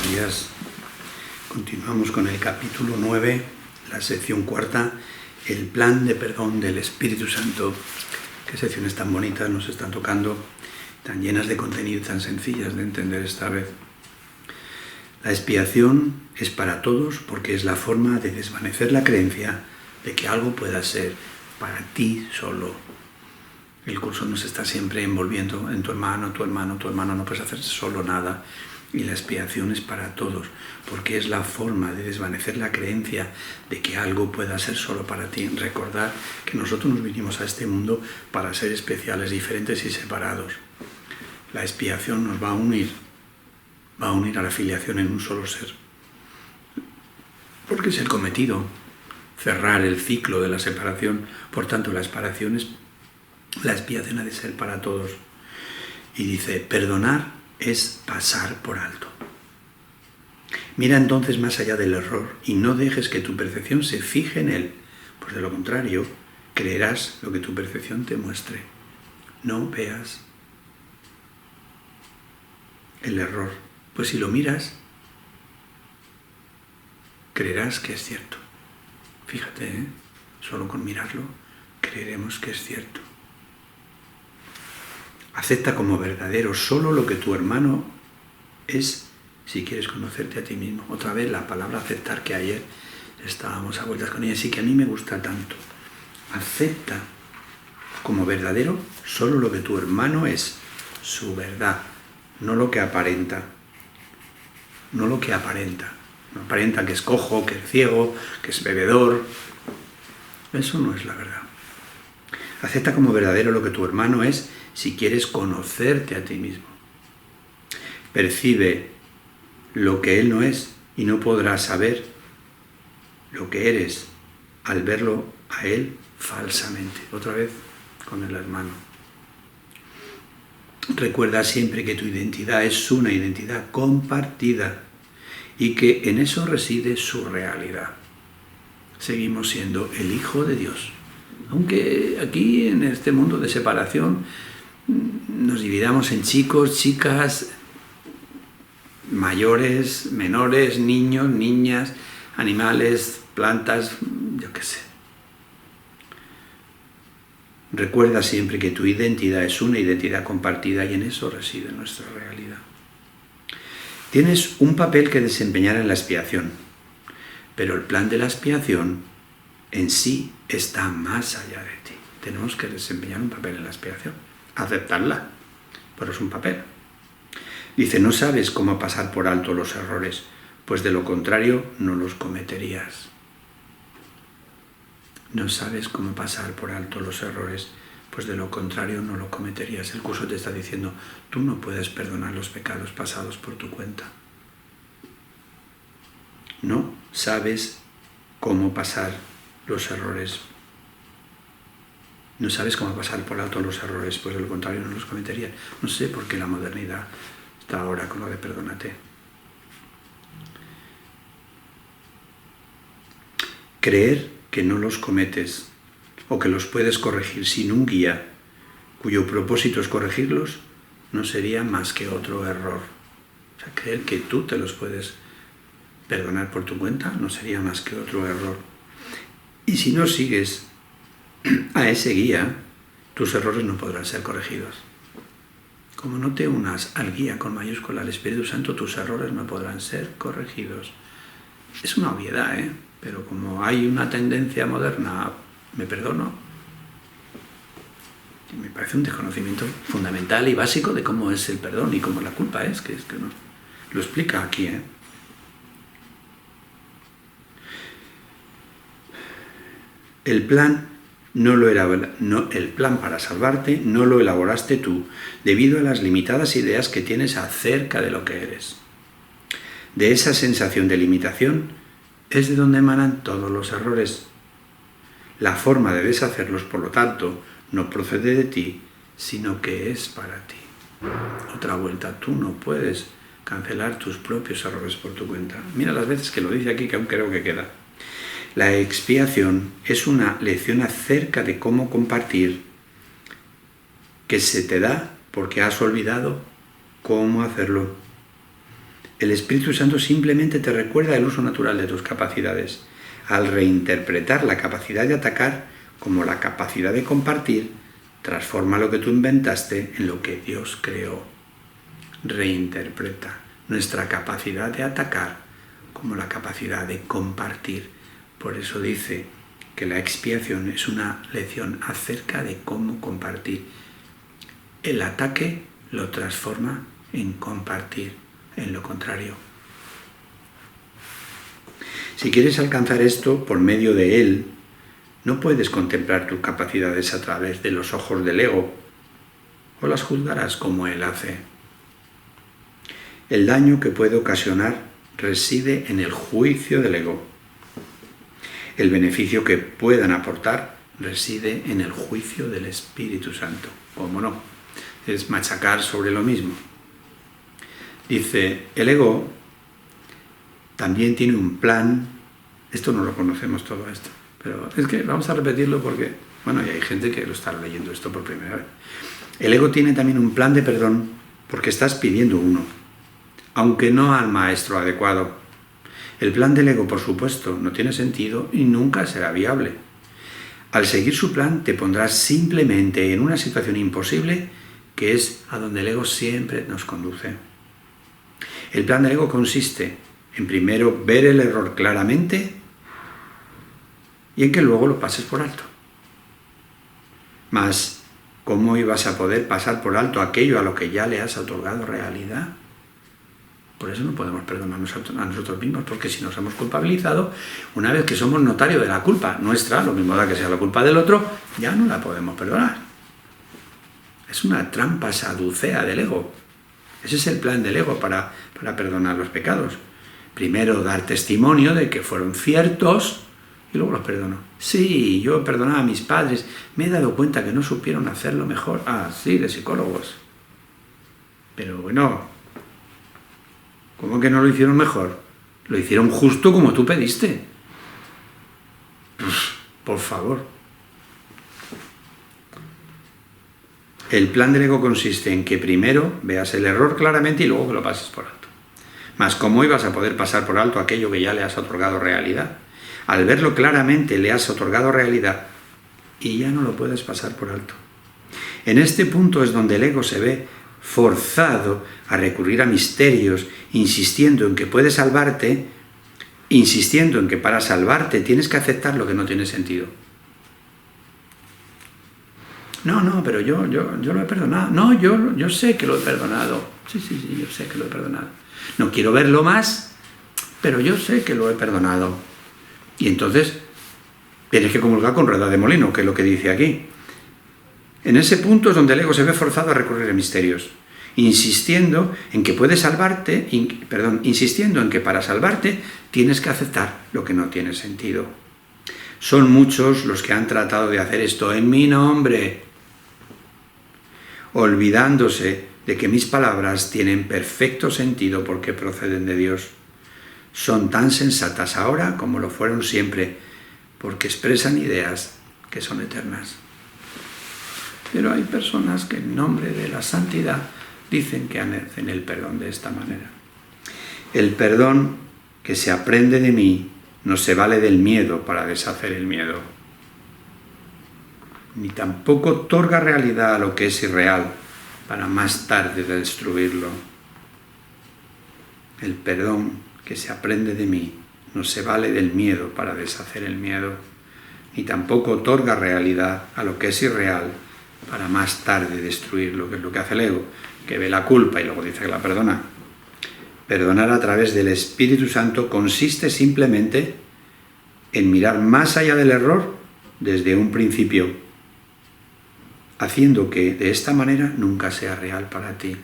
buenos días. Continuamos con el capítulo 9, la sección cuarta, el plan de perdón del Espíritu Santo. Qué secciones tan bonitas nos están tocando, tan llenas de contenido y tan sencillas de entender esta vez. La expiación es para todos porque es la forma de desvanecer la creencia de que algo pueda ser para ti solo. El curso nos está siempre envolviendo en tu hermano no puedes hacer solo nada. Y la expiación es para todos, porque es la forma de desvanecer la creencia de que algo pueda ser solo para ti. Recordar que nosotros nos vinimos a este mundo para ser especiales, diferentes y separados. La expiación nos va a unir a la filiación en un solo ser. Porque es el cometido, cerrar el ciclo de la separación. Por tanto, la expiación ha de ser para todos. Y dice, perdonar es pasar por alto. Mira entonces más allá del error y no dejes que tu percepción se fije en él, pues de lo contrario, creerás lo que tu percepción te muestre. No veas el error, pues si lo miras, creerás que es cierto. Fíjate, solo con mirarlo, creeremos que es cierto. Acepta como verdadero solo lo que tu hermano es si quieres conocerte a ti mismo. Otra vez la palabra aceptar, que ayer estábamos a vueltas con ella, sí que a mí me gusta tanto. Acepta como verdadero solo lo que tu hermano es, su verdad, no lo que aparenta. No lo que aparenta. No aparenta que es cojo, que es ciego, que es bebedor. Eso no es la verdad. Acepta como verdadero lo que tu hermano es si quieres conocerte a ti mismo. Percibe lo que él no es y no podrás saber lo que eres al verlo a él falsamente. Otra vez con el hermano. Recuerda siempre que tu identidad es una identidad compartida y que en eso reside su realidad. Seguimos siendo el Hijo de Dios. Aunque aquí en este mundo de separación nos dividamos en chicos, chicas, mayores, menores, niños, niñas, animales, plantas, yo qué sé. Recuerda siempre que tu identidad es una identidad compartida y en eso reside nuestra realidad. Tienes un papel que desempeñar en la expiación, pero el plan de la expiación en sí está más allá de ti. Tenemos que desempeñar un papel en la expiación. Aceptarla, pero es un papel. Dice, no sabes cómo pasar por alto los errores, pues de lo contrario no los cometerías. No sabes cómo pasar por alto los errores, pues de lo contrario no lo cometerías. El curso te está diciendo, tú no puedes perdonar los pecados pasados por tu cuenta. No sabes cómo pasar los errores. No sabes cómo pasar por alto los errores, pues de lo contrario no los cometerías. No sé por qué la modernidad está ahora con lo de perdónate. Creer que no los cometes o que los puedes corregir sin un guía cuyo propósito es corregirlos no sería más que otro error. O sea, creer que tú te los puedes perdonar por tu cuenta no sería más que otro error. Y si no sigues a ese guía, tus errores no podrán ser corregidos. Como no te unas al guía con mayúscula, al Espíritu Santo, tus errores no podrán ser corregidos. Es una obviedad, pero como hay una tendencia moderna, me perdono, me parece un desconocimiento fundamental y básico de cómo es el perdón y cómo la culpa es que no. Lo explica aquí, El plan el plan para salvarte no lo elaboraste tú, debido a las limitadas ideas que tienes acerca de lo que eres. De esa sensación de limitación es de donde emanan todos los errores. La forma de deshacerlos, por lo tanto, no procede de ti, sino que es para ti. Otra vuelta, tú no puedes cancelar tus propios errores por tu cuenta. Mira las veces que lo dice aquí, que aún creo que queda. La expiación es una lección acerca de cómo compartir que se te da porque has olvidado cómo hacerlo. El Espíritu Santo simplemente te recuerda el uso natural de tus capacidades. Al reinterpretar la capacidad de atacar como la capacidad de compartir, transforma lo que tú inventaste en lo que Dios creó. Reinterpreta nuestra capacidad de atacar como la capacidad de compartir. Por eso dice que la expiación es una lección acerca de cómo compartir. El ataque lo transforma en compartir, en lo contrario. Si quieres alcanzar esto por medio de él, no puedes contemplar tus capacidades a través de los ojos del ego, o las juzgarás como él hace. El daño que puede ocasionar reside en el juicio del ego. El beneficio que puedan aportar reside en el juicio del Espíritu Santo. ¿Cómo no? Es machacar sobre lo mismo. Dice, el ego también tiene un plan. Esto no lo conocemos todo esto, pero es que vamos a repetirlo porque, bueno, y hay gente que lo está leyendo esto por primera vez. El ego tiene también un plan de perdón porque estás pidiendo uno, aunque no al maestro adecuado. El plan del ego, por supuesto, no tiene sentido y nunca será viable. Al seguir su plan te pondrás simplemente en una situación imposible, que es a donde el ego siempre nos conduce. El plan del ego consiste en primero ver el error claramente y en que luego lo pases por alto. Mas, ¿cómo ibas a poder pasar por alto aquello a lo que ya le has otorgado realidad? Por eso no podemos perdonarnos a nosotros mismos, porque si nos hemos culpabilizado, una vez que somos notario de la culpa nuestra, lo mismo da que sea la culpa del otro, ya no la podemos perdonar. Es una trampa saducea del ego. Ese es el plan del ego para perdonar los pecados. Primero dar testimonio de que fueron ciertos y luego los perdono. Sí, yo perdonaba a mis padres, me he dado cuenta que no supieron hacerlo mejor. Ah, sí, de psicólogos. Pero bueno, ¿cómo que no lo hicieron mejor? Lo hicieron justo como tú pediste. Por favor. El plan del ego consiste en que primero veas el error claramente y luego que lo pases por alto. Mas ¿cómo ibas a poder pasar por alto aquello que ya le has otorgado realidad? Al verlo claramente le has otorgado realidad y ya no lo puedes pasar por alto. En este punto es donde el ego se ve forzado a recurrir a misterios, insistiendo en que puedes salvarte, insistiendo en que para salvarte tienes que aceptar lo que no tiene sentido. No, pero yo lo he perdonado. No, yo sé que lo he perdonado. Sí, yo sé que lo he perdonado. No quiero verlo más, pero yo sé que lo he perdonado. Y entonces tienes que comulgar con rueda de molino, que es lo que dice aquí. En ese punto es donde el ego se ve forzado a recurrir a misterios, insistiendo en que puedes salvarte, insistiendo en que para salvarte tienes que aceptar lo que no tiene sentido. Son muchos los que han tratado de hacer esto en mi nombre, olvidándose de que mis palabras tienen perfecto sentido porque proceden de Dios. Son tan sensatas ahora como lo fueron siempre, porque expresan ideas que son eternas. Pero hay personas que en nombre de la santidad dicen que hacen el perdón de esta manera. El perdón que se aprende de mí no se vale del miedo para deshacer el miedo, ni tampoco otorga realidad a lo que es irreal para más tarde destruirlo. El perdón que se aprende de mí no se vale del miedo para deshacer el miedo, ni tampoco otorga realidad a lo que es irreal para más tarde destruirlo, que es lo que hace el ego, que ve la culpa y luego dice que la perdona. Perdonar a través del Espíritu Santo consiste simplemente en mirar más allá del error desde un principio, haciendo que de esta manera nunca sea real para ti.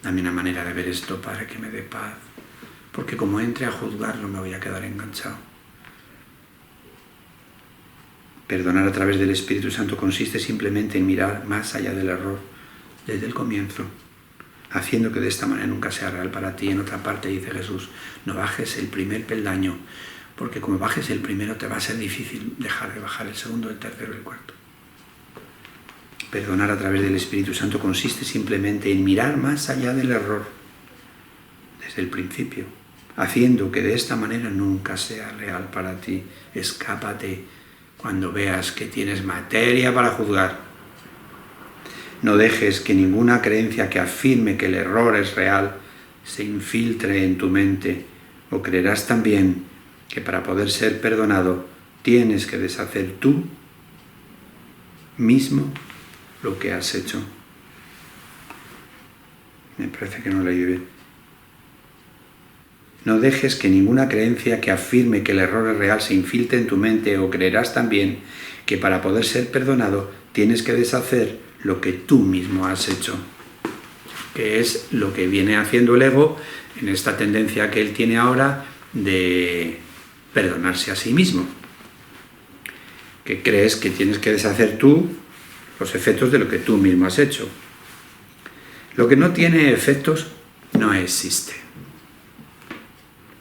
Dame una manera de ver esto, Padre, que me dé paz, porque como entre a juzgarlo me voy a quedar enganchado. Perdonar a través del Espíritu Santo consiste simplemente en mirar más allá del error desde el comienzo, haciendo que de esta manera nunca sea real para ti. En otra parte dice Jesús, no bajes el primer peldaño, porque como bajes el primero te va a ser difícil dejar de bajar el segundo, el tercero y el cuarto. Perdonar a través del Espíritu Santo consiste simplemente en mirar más allá del error desde desde el principio, haciendo que de esta manera nunca sea real para ti. Escápate cuando veas que tienes materia para juzgar. No dejes que ninguna creencia que afirme que el error es real se infiltre en tu mente, o creerás también que para poder ser perdonado tienes que deshacer tú mismo lo que has hecho. Me parece que no lo leí bien. No dejes que ninguna creencia que afirme que el error es real se infiltre en tu mente, o creerás también que para poder ser perdonado tienes que deshacer lo que tú mismo has hecho, que es lo que viene haciendo el ego en esta tendencia que él tiene ahora de perdonarse a sí mismo, que crees que tienes que deshacer tú los efectos de lo que tú mismo has hecho. Lo que no tiene efectos no existe.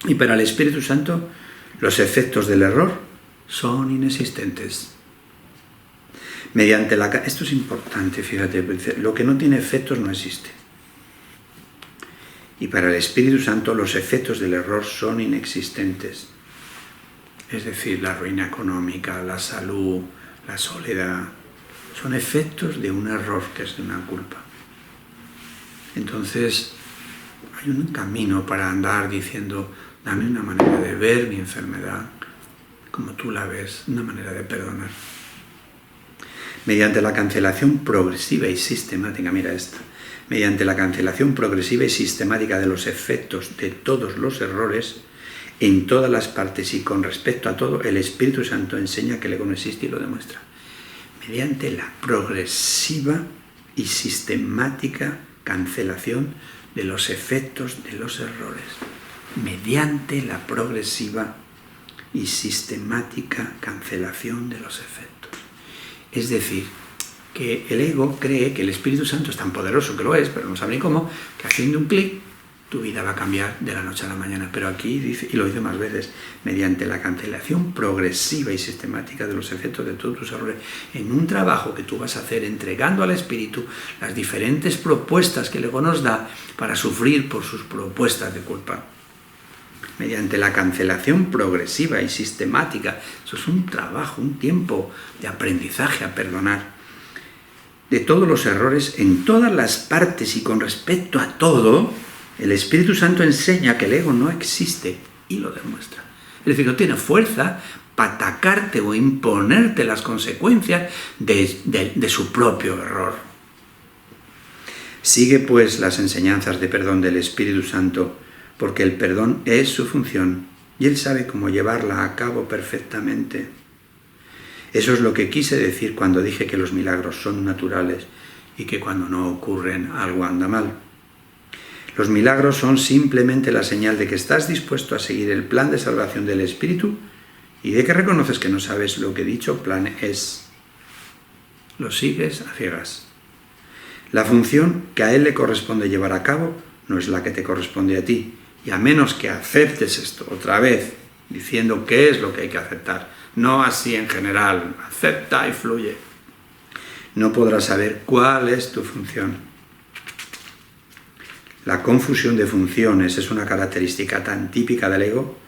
Y para el Espíritu Santo, los efectos del error son inexistentes. Esto es importante, fíjate, lo que no tiene efectos no existe. Y para el Espíritu Santo, los efectos del error son inexistentes. Es decir, la ruina económica, la salud, la soledad, son efectos de un error que es de una culpa. Entonces, hay un camino para andar diciendo, dame una manera de ver mi enfermedad como tú la ves, una manera de perdonar. Mediante la cancelación progresiva y sistemática, mira esta, mediante la cancelación progresiva y sistemática de los efectos de todos los errores, en todas las partes y con respecto a todo, el Espíritu Santo enseña que el ego no existe y lo demuestra. Mediante la progresiva y sistemática cancelación de los efectos de los errores. Mediante la progresiva y sistemática cancelación de los efectos. Es decir, que el ego cree que el Espíritu Santo es tan poderoso, que lo es, pero no sabe ni cómo, que haciendo un clic tu vida va a cambiar de la noche a la mañana. Pero aquí dice, y lo dice más veces, mediante la cancelación progresiva y sistemática de los efectos de todos tus errores, en un trabajo que tú vas a hacer entregando al Espíritu las diferentes propuestas que el ego nos da para sufrir por sus propuestas de culpa. Mediante la cancelación progresiva y sistemática, eso es un trabajo, un tiempo de aprendizaje a perdonar, de todos los errores en todas las partes y con respecto a todo, el Espíritu Santo enseña que el ego no existe y lo demuestra. Es decir, no tiene fuerza para atacarte o imponerte las consecuencias de su propio error. Sigue pues las enseñanzas de perdón del Espíritu Santo, porque el perdón es su función y él sabe cómo llevarla a cabo perfectamente. Eso es lo que quise decir cuando dije que los milagros son naturales y que cuando no ocurren algo anda mal. Los milagros son simplemente la señal de que estás dispuesto a seguir el plan de salvación del Espíritu y de que reconoces que no sabes lo que dicho plan es. Lo sigues a ciegas. La función que a él le corresponde llevar a cabo no es la que te corresponde a ti. Y a menos que aceptes esto otra vez, diciendo qué es lo que hay que aceptar, no así en general, acepta y fluye, no podrás saber cuál es tu función. La confusión de funciones es una característica tan típica del ego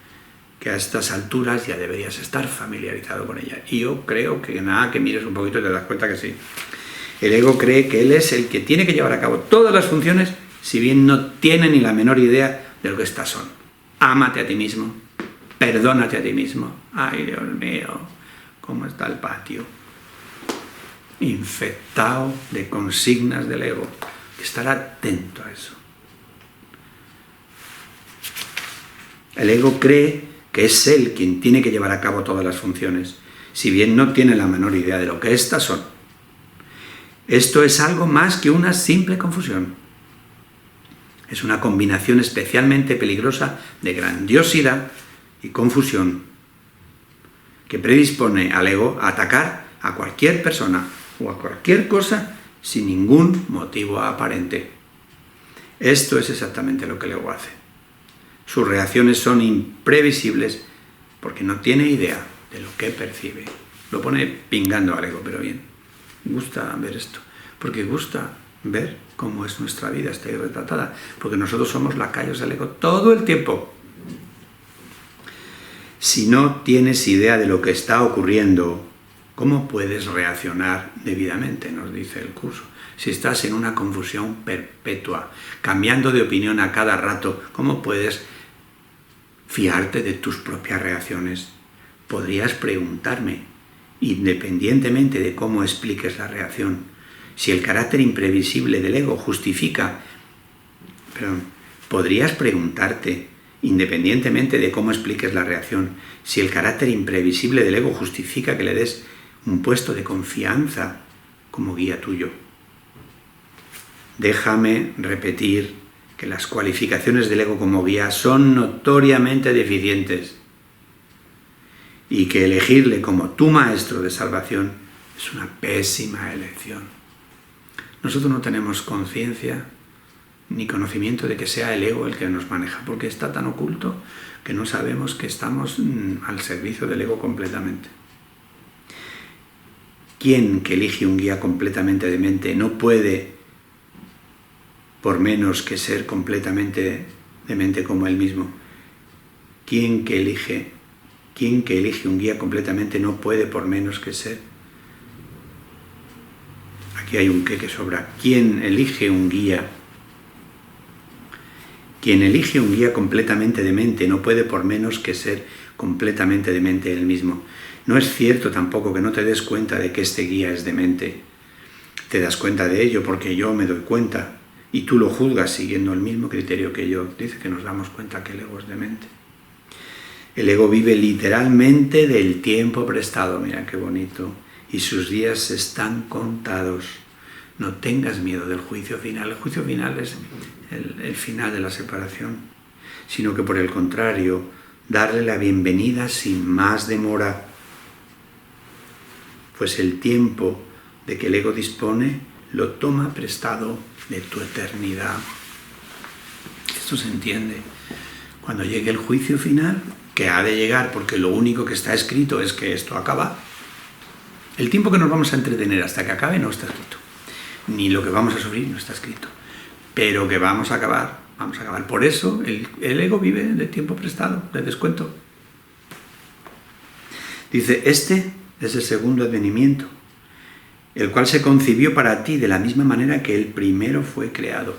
que a estas alturas ya deberías estar familiarizado con ella. Y yo creo que nada, que mires un poquito y te das cuenta que sí. El ego cree que él es el que tiene que llevar a cabo todas las funciones, si bien no tiene ni la menor idea de lo que estas son. Ámate a ti mismo, perdónate a ti mismo. Ay, Dios mío, cómo está el patio. Infectado de consignas del ego. Estar atento a eso. El ego cree que es él quien tiene que llevar a cabo todas las funciones, si bien no tiene la menor idea de lo que estas son. Esto es algo más que una simple confusión. Es una combinación especialmente peligrosa de grandiosidad y confusión que predispone al ego a atacar a cualquier persona o a cualquier cosa sin ningún motivo aparente. Esto es exactamente lo que el ego hace. Sus reacciones son imprevisibles porque no tiene idea de lo que percibe. Lo pone pingando al ego, pero bien. Gusta ver esto, porque gusta ver cómo es nuestra vida, está ahí retratada, porque nosotros somos lacayos del ego todo el tiempo. Si no tienes idea de lo que está ocurriendo, ¿cómo puedes reaccionar debidamente?, nos dice el curso. Si estás en una confusión perpetua, cambiando de opinión a cada rato, ¿cómo puedes fiarte de tus propias reacciones? Podrías preguntarme, independientemente de cómo expliques la reacción, si el carácter imprevisible del ego justifica... podrías preguntarte, independientemente de cómo expliques la reacción, si el carácter imprevisible del ego justifica que le des un puesto de confianza como guía tuyo. Déjame repetir que las cualificaciones del ego como guía son notoriamente deficientes y que elegirle como tu maestro de salvación es una pésima elección. Nosotros no tenemos conciencia ni conocimiento de que sea el ego el que nos maneja, porque está tan oculto que no sabemos que estamos al servicio del ego completamente. ¿Quién que elige un guía completamente demente no puede, por menos que ser completamente demente como él mismo? ¿Quién que elige un guía completamente no puede, por menos que ser? Aquí hay un que sobra. ¿Quién elige un guía? Quien elige un guía completamente demente no puede, por menos que ser completamente demente él mismo. No es cierto tampoco que no te des cuenta de que este guía es demente. Te das cuenta de ello porque yo me doy cuenta y tú lo juzgas siguiendo el mismo criterio que yo. Dice que nos damos cuenta que el ego es demente. El ego vive literalmente del tiempo prestado, mira qué bonito, y sus días están contados. No tengas miedo del juicio final. El juicio final es el final de la separación, sino que por el contrario, darle la bienvenida sin más demora, pues el tiempo de que el ego dispone lo toma prestado de tu eternidad. Esto se entiende. Cuando llegue el juicio final, que ha de llegar porque lo único que está escrito es que esto acaba, el tiempo que nos vamos a entretener hasta que acabe no está escrito. Ni lo que vamos a sufrir no está escrito. Pero que vamos a acabar, vamos a acabar. Por eso el ego vive de tiempo prestado, de descuento. Dice, este es el segundo advenimiento, el cual se concibió para ti de la misma manera que el primero fue creado.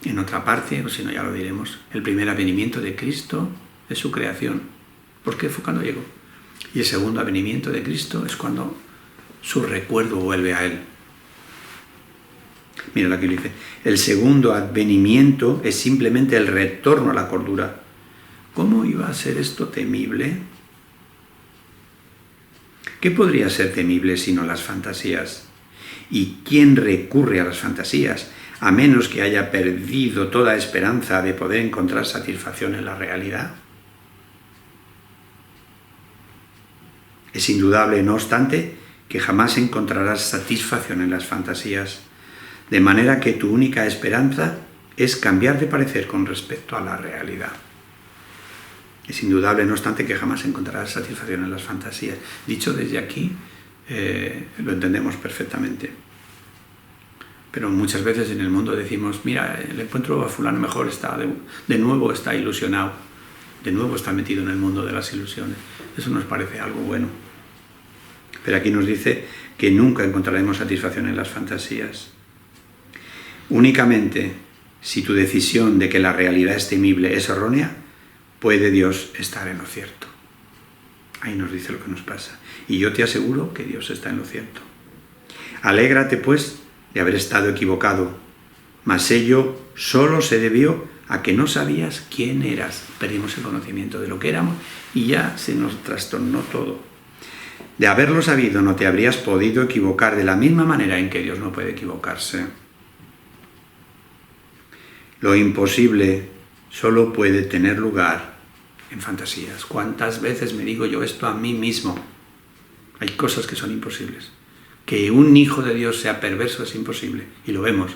En otra parte, o si no ya lo diremos, el primer advenimiento de Cristo es su creación, porque fue cuando llegó. Y el segundo advenimiento de Cristo es cuando su recuerdo vuelve a él. Mira lo que dice, el segundo advenimiento es simplemente el retorno a la cordura. ¿Cómo iba a ser esto temible? ¿Qué podría ser temible sino las fantasías? ¿Y quién recurre a las fantasías, a menos que haya perdido toda esperanza de poder encontrar satisfacción en la realidad? Es indudable, no obstante, que jamás encontrarás satisfacción en las fantasías, de manera que tu única esperanza es cambiar de parecer con respecto a la realidad. Es indudable, no obstante, que jamás encontrarás satisfacción en las fantasías. Dicho desde aquí, lo entendemos perfectamente. Pero muchas veces en el mundo decimos, mira, el encuentro a fulano mejor está de nuevo está ilusionado, de nuevo está metido en el mundo de las ilusiones. Eso nos parece algo bueno. Pero aquí nos dice que nunca encontraremos satisfacción en las fantasías. Únicamente si tu decisión de que la realidad es temible es errónea, puede Dios estar en lo cierto. Ahí nos dice lo que nos pasa. Y yo te aseguro que Dios está en lo cierto. Alégrate, pues, de haber estado equivocado, mas ello solo se debió a que no sabías quién eras. Perdimos el conocimiento de lo que éramos y ya se nos trastornó todo. De haberlo sabido, no te habrías podido equivocar de la misma manera en que Dios no puede equivocarse. Lo imposible solo puede tener lugar en fantasías. ¿Cuántas veces me digo yo esto a mí mismo? Hay cosas que son imposibles. Que un hijo de Dios sea perverso es imposible, y lo vemos.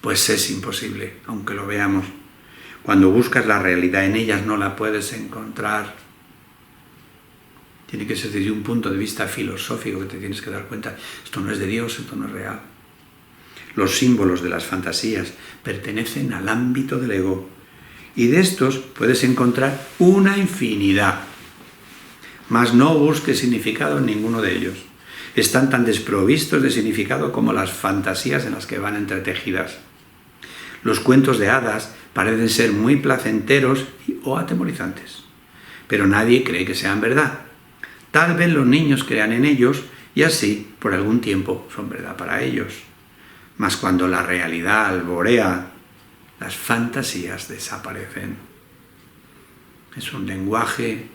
Pues es imposible, aunque lo veamos. Cuando buscas la realidad en ellas no la puedes encontrar. Tiene que ser desde un punto de vista filosófico que te tienes que dar cuenta. Esto no es de Dios, esto no es real. Los símbolos de las fantasías pertenecen al ámbito del ego, y de estos puedes encontrar una infinidad. Mas no busques significado en ninguno de ellos. Están tan desprovistos de significado como las fantasías en las que van entretejidas. Los cuentos de hadas parecen ser muy placenteros o atemorizantes, pero nadie cree que sean verdad. Tal vez los niños crean en ellos y así, por algún tiempo, son verdad para ellos. Mas cuando la realidad alborea, las fantasías desaparecen. Es un lenguaje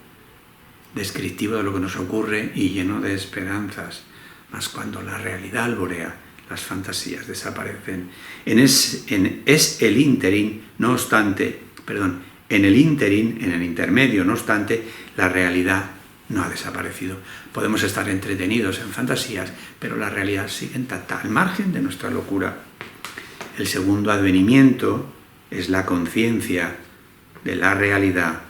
descriptivo de lo que nos ocurre y lleno de esperanzas. Mas cuando la realidad alborea, las fantasías desaparecen. En el ínterin, no obstante, en el intermedio, no obstante, la realidad no ha desaparecido. Podemos estar entretenidos en fantasías, pero la realidad sigue intacta, al margen de nuestra locura. El segundo advenimiento es la conciencia de la realidad,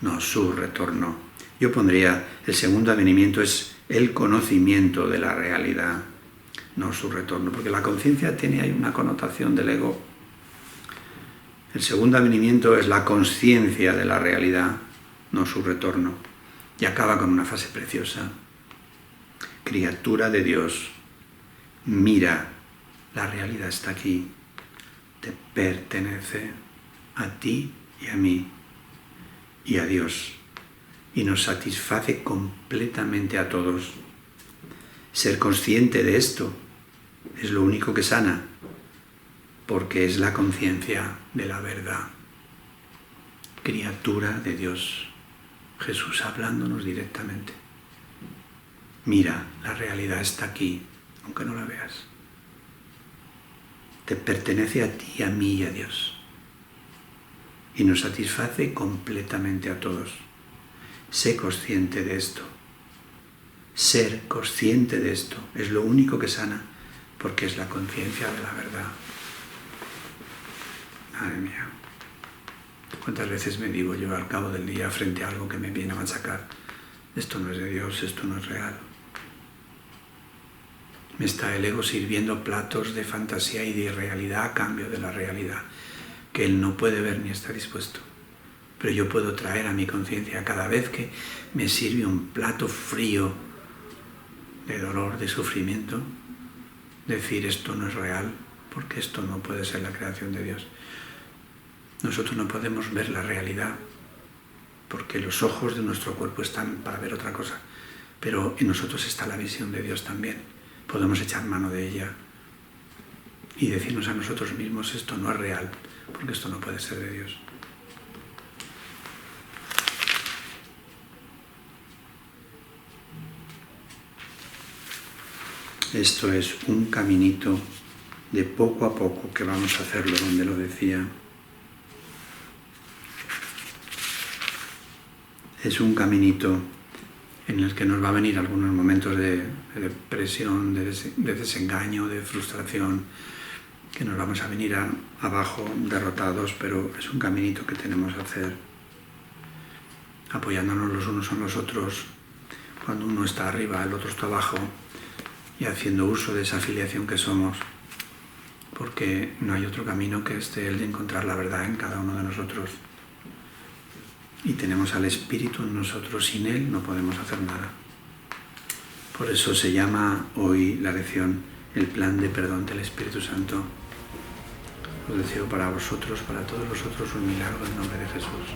no su retorno. Yo pondría, el segundo advenimiento es el conocimiento de la realidad, no su retorno, porque la conciencia tiene ahí una connotación del ego. El segundo advenimiento es la consciencia de la realidad, no su retorno. Y acaba con una frase preciosa. Criatura de Dios, mira, la realidad está aquí, te pertenece a ti y a mí y a Dios, y nos satisface completamente a todos. Ser consciente de esto es lo único que sana, porque es la conciencia de la verdad. Criatura de Dios, Jesús hablándonos directamente. Mira, la realidad está aquí, aunque no la veas. Te pertenece a ti, a mí y a Dios. Y nos satisface completamente a todos. Sé consciente de esto. Ser consciente de esto es lo único que sana, porque es la conciencia de la verdad. Madre mía, ¿cuántas veces me digo yo al cabo del día frente a algo que me viene a machacar? Esto no es de Dios, esto no es real. Me está el ego sirviendo platos de fantasía y de irrealidad a cambio de la realidad, que él no puede ver ni está dispuesto. Pero yo puedo traer a mi conciencia cada vez que me sirve un plato frío de dolor, de sufrimiento, decir esto no es real, porque esto no puede ser la creación de Dios. Nosotros no podemos ver la realidad, porque los ojos de nuestro cuerpo están para ver otra cosa, pero en nosotros está la visión de Dios también. Podemos echar mano de ella y decirnos a nosotros mismos esto no es real, porque esto no puede ser de Dios. Esto es un caminito de poco a poco que vamos a hacerlo, donde lo decía. Es un caminito en el que nos va a venir algunos momentos de depresión, de desengaño, de frustración, que nos vamos a venir abajo derrotados, pero es un caminito que tenemos que hacer, apoyándonos los unos en los otros. Cuando uno está arriba, el otro está abajo, y haciendo uso de esa afiliación que somos, porque no hay otro camino que el de encontrar la verdad en cada uno de nosotros. Y tenemos al Espíritu en nosotros, sin Él no podemos hacer nada. Por eso se llama hoy la lección el plan de perdón del Espíritu Santo. Os deseo para vosotros, para todos vosotros, un milagro en nombre de Jesús.